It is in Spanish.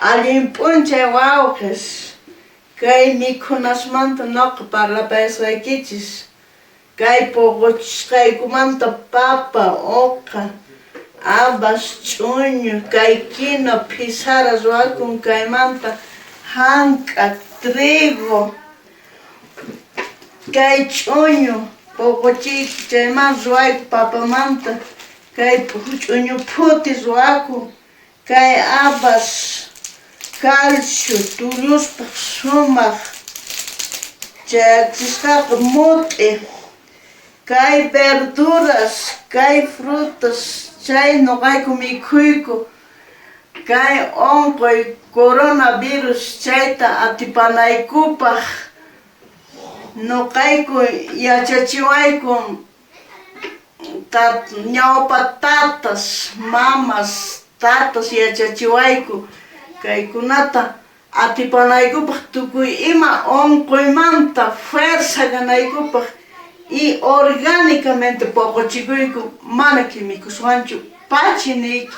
Allinp'unchay wawqis kay mikhunasmanta nuqa parlapayasqaykichis kay puquchishqaykumanta papa, uqa, habas, ch'uñu, kay quinoa, phisara ruwakun kaymanta hank'a, trigo, kay ch'uñu puquchiyki chaymanta ruwayku papamanta kay ch'uñu phuti ruwakun kay habas, calcio, tulluspaq sumaq chayachisqaqa mut'i, kay verduras, kay frutas chay nuqayku mikhuyku kay unquy coronavirus chayta atipanaykupaq nuqayku yachachiwayku ñawpa tatas, mamas, tatas yachachiwayku kaykunata atipanaykupaq tukuy ima unquymanta fuerza ganaykupaq y orgánicamente puquchikuyku mana quimikuswanchu pachiniyki